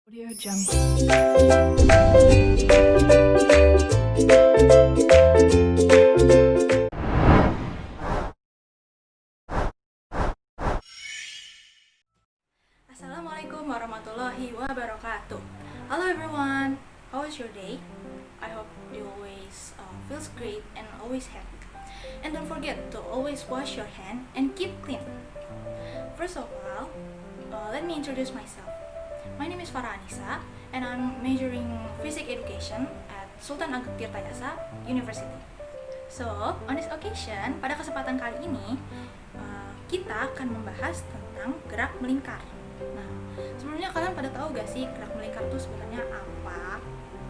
Audio Jungle. Assalamualaikum warahmatullahi wabarakatuh. Hello everyone, how was your day? I hope you always feels great and always happy. And don't forget to always wash your hand and keep clean. First of all, let me introduce myself. My name is Farah Anissa and I'm majoring physics education at Sultan Ageng Tirtayasa University. So, on this occasion, pada kesempatan kali ini, kita akan membahas tentang gerak melingkar. Nah, sebelumnya kalian pada tahu gak sih gerak melingkar itu sebenarnya apa?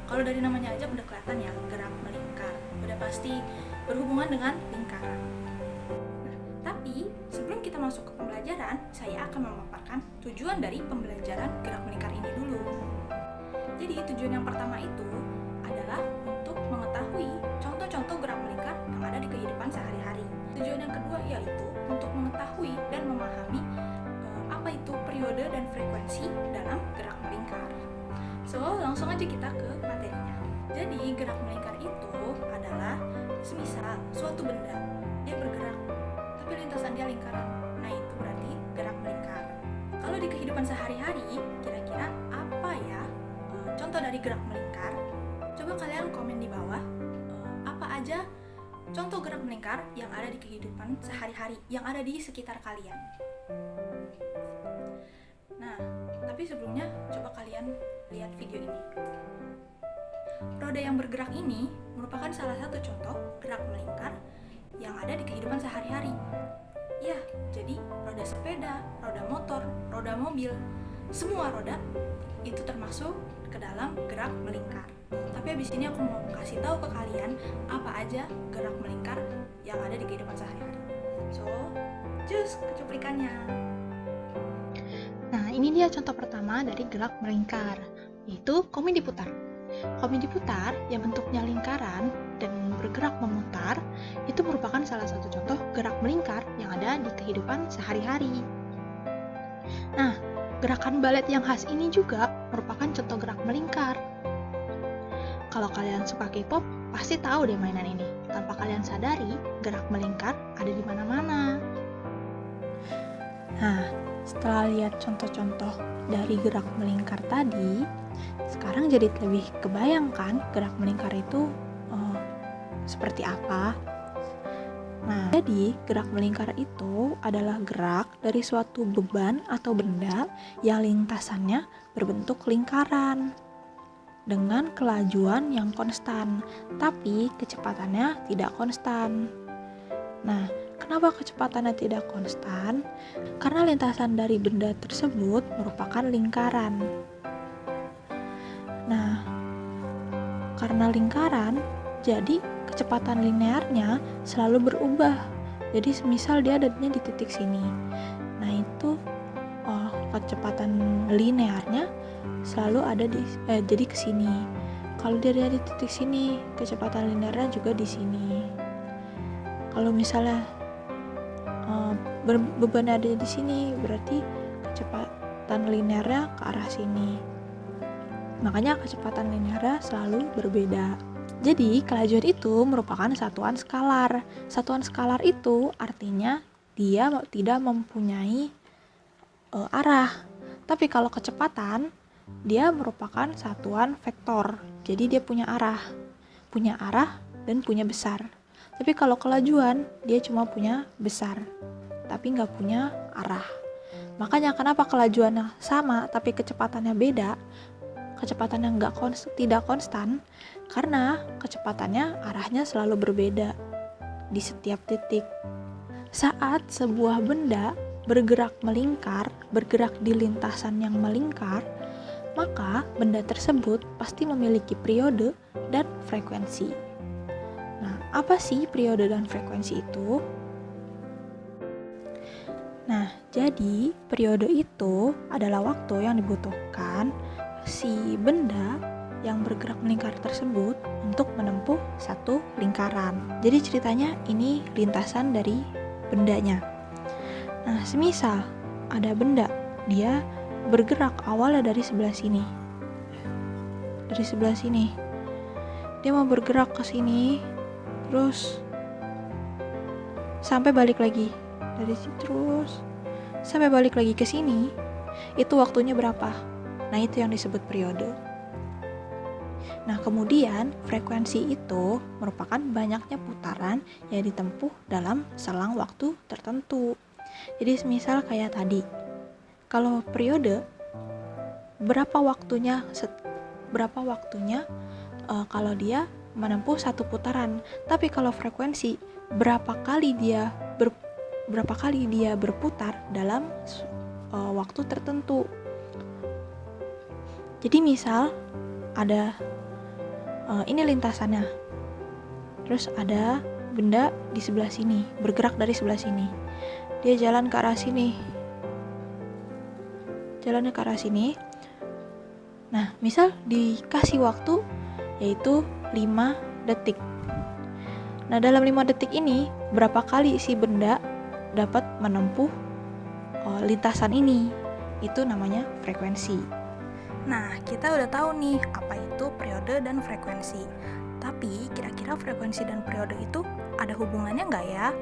Kalau dari namanya aja udah kelihatan ya, gerak melingkar. Udah pasti berhubungan dengan lingkaran. Nah, tapi sebelum kita masuk ke pembelajaran, saya akan memaparkan tujuan dari pembelajaran gerak melingkar ini dulu. Jadi tujuan yang pertama itu adalah untuk mengetahui contoh-contoh gerak melingkar yang ada di kehidupan sehari-hari. Tujuan yang kedua yaitu untuk mengetahui dan memahami apa itu periode dan frekuensi dalam gerak melingkar. So, langsung aja kita ke materinya. Jadi, gerak melingkar itu adalah semisal suatu benda, dia bergerak, tapi lintasan dia lingkaran. Nah, itu berarti gerak melingkar. Kalau di kehidupan sehari-hari, kira-kira apa ya contoh dari gerak melingkar? Coba kalian komen di bawah apa aja contoh gerak melingkar yang ada di kehidupan sehari-hari, yang ada di sekitar kalian. Nah, tapi sebelumnya coba kalian lihat video ini. Roda yang bergerak ini merupakan salah satu contoh gerak melingkar yang ada di kehidupan sehari-hari. Ya, jadi roda sepeda, roda motor, roda mobil, semua roda itu termasuk ke dalam gerak melingkar. Tapi abis ini aku mau kasih tahu ke kalian apa aja gerak melingkar yang ada di kehidupan sehari-hari. So, cus kecuplikannya. Nah, ini dia contoh pertama dari gerak melingkar, yaitu koin diputar. Koin diputar yang bentuknya lingkaran dan bergerak memutar, itu merupakan salah satu contoh gerak melingkar yang ada di kehidupan sehari-hari. Nah, gerakan balet yang khas ini juga merupakan contoh gerak melingkar. Kalau kalian suka K-pop, pasti tahu deh mainan ini. Tanpa kalian sadari, gerak melingkar ada di mana-mana. Nah, setelah lihat contoh-contoh dari gerak melingkar tadi, sekarang jadi lebih kebayangkan gerak melingkar itu seperti apa. Nah, jadi gerak melingkar itu adalah gerak dari suatu beban atau benda yang lintasannya berbentuk lingkaran dengan kelajuan yang konstan, tapi kecepatannya tidak konstan. Nah, kenapa kecepatannya tidak konstan? Karena lintasan dari benda tersebut merupakan lingkaran. Nah, karena lingkaran, jadi kecepatan linearnya selalu berubah. Jadi semisal dia adanya di titik sini. Nah, itu kecepatan linearnya selalu ada jadi ke sini. Kalau dia ada di titik sini, kecepatan linearnya juga di sini. Kalau misalnya beban ada di sini, berarti kecepatan linearnya ke arah sini. Makanya kecepatan linearnya selalu berbeda. Jadi kelajuan itu merupakan satuan skalar. Satuan skalar itu artinya dia tidak mempunyai arah. Tapi kalau kecepatan, dia merupakan satuan vektor. Jadi dia punya arah dan punya besar. Tapi kalau kelajuan, dia cuma punya besar, tapi nggak punya arah. Makanya kenapa kelajuannya sama, tapi kecepatannya beda, kecepatannya tidak konstan, karena kecepatannya arahnya selalu berbeda di setiap titik. Saat sebuah benda bergerak melingkar, bergerak di lintasan yang melingkar, maka benda tersebut pasti memiliki periode dan frekuensi. Nah, apa sih periode dan frekuensi itu? Nah, jadi periode itu adalah waktu yang dibutuhkan si benda yang bergerak melingkar tersebut untuk menempuh satu lingkaran. Jadi ceritanya ini lintasan dari bendanya. Nah, semisal ada benda, dia bergerak awalnya dari sebelah sini. dari sebelah sini. Dia mau bergerak ke sini, terus sampai balik lagi. Dari sini terus sampai balik lagi ke sini. Itu waktunya berapa? Nah, itu yang disebut periode. Nah, kemudian frekuensi itu merupakan banyaknya putaran yang ditempuh dalam selang waktu tertentu. Jadi semisal kayak tadi, kalau periode berapa waktunya kalau dia menempuh satu putaran. Tapi kalau frekuensi berapa kali dia berputar dalam waktu tertentu. Jadi misal ada ini lintasannya, terus ada benda di sebelah sini, bergerak dari sebelah sini, dia jalan ke arah sini, nah misal dikasih waktu yaitu 5 detik. Nah, dalam 5 detik ini berapa kali si benda dapat menempuh lintasan ini? Itu namanya frekuensi. Nah, kita udah tahu nih apa itu periode dan frekuensi. Tapi kira-kira frekuensi dan periode itu ada hubungannya nggak ya?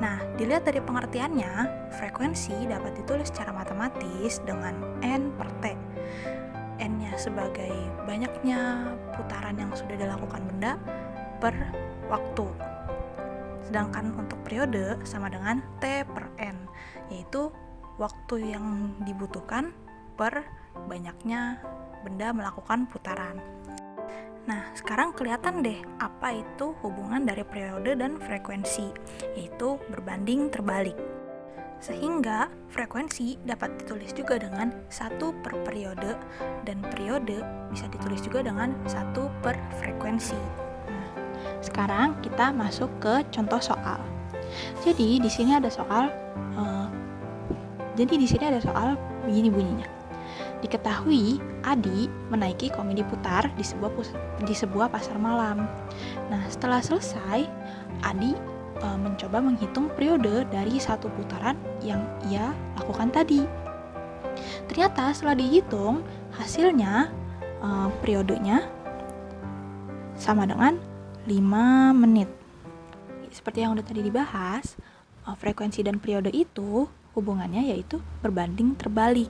Nah, dilihat dari pengertiannya, frekuensi dapat ditulis secara matematis dengan N per T. N-nya sebagai banyaknya putaran yang sudah dilakukan benda per waktu. Sedangkan untuk periode sama dengan T per N, yaitu waktu yang dibutuhkan per banyaknya benda melakukan putaran. Nah, sekarang kelihatan deh apa itu hubungan dari periode dan frekuensi, yaitu berbanding terbalik. Sehingga frekuensi dapat ditulis juga dengan 1 per periode, dan periode bisa ditulis juga dengan 1 per frekuensi. Nah, sekarang kita masuk ke contoh soal. Jadi di sini ada soal begini bunyinya. Diketahui Adi menaiki komedi putar di sebuah pasar malam. Nah, setelah selesai, Adi mencoba menghitung periode dari satu putaran yang ia lakukan tadi. Ternyata setelah dihitung, hasilnya periodenya sama dengan 5 menit. Seperti yang udah tadi dibahas, frekuensi dan periode itu hubungannya yaitu berbanding terbalik.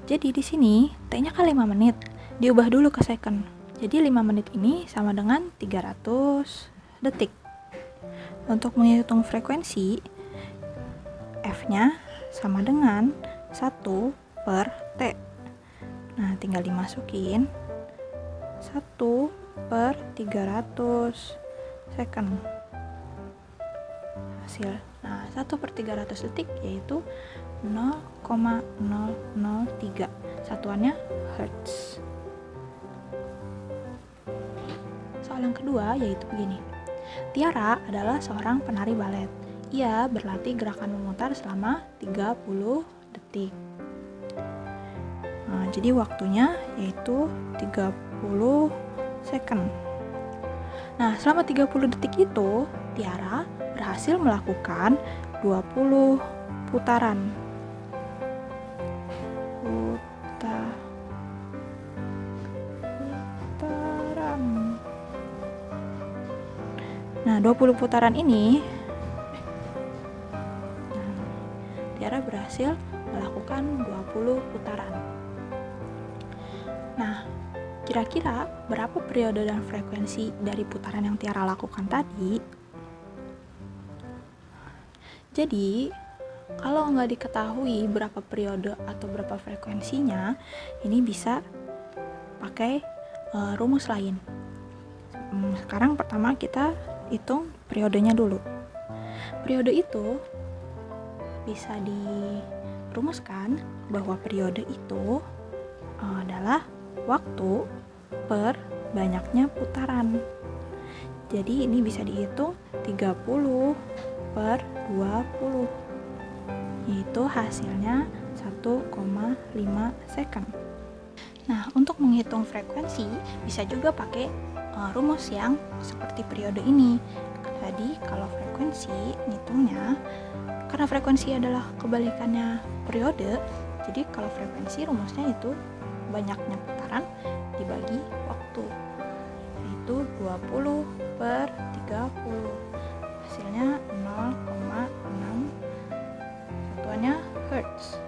Jadi di sini T-nya kan 5 menit, diubah dulu ke second. Jadi 5 menit ini sama dengan 300 detik. Untuk menghitung frekuensi, F-nya sama dengan 1 per T. Nah, tinggal dimasukin 1 per 300 second. Hasil. Nah, 1 per 300 detik yaitu 0,003. Satuannya Hertz. Soal yang kedua yaitu begini. Tiara adalah seorang penari balet. Ia berlatih gerakan memutar selama 30 detik. Nah, jadi waktunya yaitu 30 second. Nah, selama 30 detik itu, Tiara berhasil melakukan 20 putaran. Nah, 20 putaran ini Tiara berhasil melakukan 20 putaran. Nah, kira-kira berapa periode dan frekuensi dari putaran yang Tiara lakukan tadi? Jadi, kalau nggak diketahui berapa periode atau berapa frekuensinya, ini bisa pakai rumus lain. Sekarang pertama kita hitung periodenya dulu. Periode itu bisa dirumuskan bahwa periode itu adalah waktu per banyaknya putaran. Jadi ini bisa dihitung 30 per 20, yaitu hasilnya 1,5 second. Nah, untuk menghitung frekuensi bisa juga pakai rumus yang seperti periode ini. Tadi kalau frekuensi ngitungnya, karena frekuensi adalah kebalikannya periode, jadi kalau frekuensi rumusnya itu banyaknya putaran dibagi waktu. 20 per 30. Hasilnya 0,6, satuannya hertz.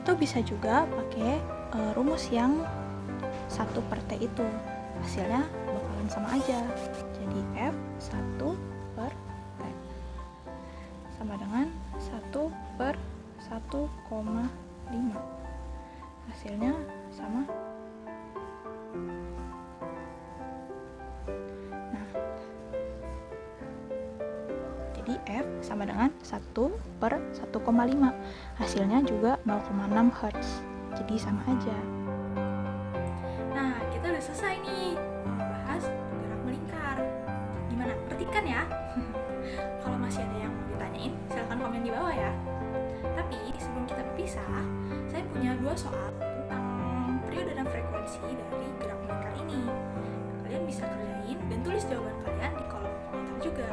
Atau bisa juga pakai rumus yang 1 per T itu. Hasilnya bakalan sama aja. Jadi F 1 per T sama dengan 1 per 1,5. Hasilnya sama. Nah, jadi F sama dengan 1 per 1,5. Hasilnya juga 0,6 Hz. Jadi sama aja. Nah, kita udah selesai nih bahas gerak melingkar. Gimana? Ngerti kan ya? Kalau masih ada yang mau ditanyain, silahkan komen di bawah ya. Tapi sebelum kita berpisah, saya punya 2 soal tentang periode dan frekuensi dari gerak melingkar ini. Kalian bisa kerjain dan tulis jawaban kalian di kolom komentar juga.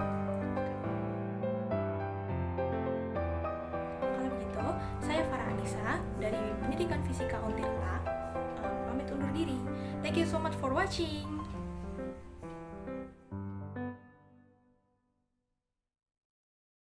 Kalau begitu, saya Farah Anissa dari Pendidikan Fisika Untirta pamit undur diri. Thank you so much for watching.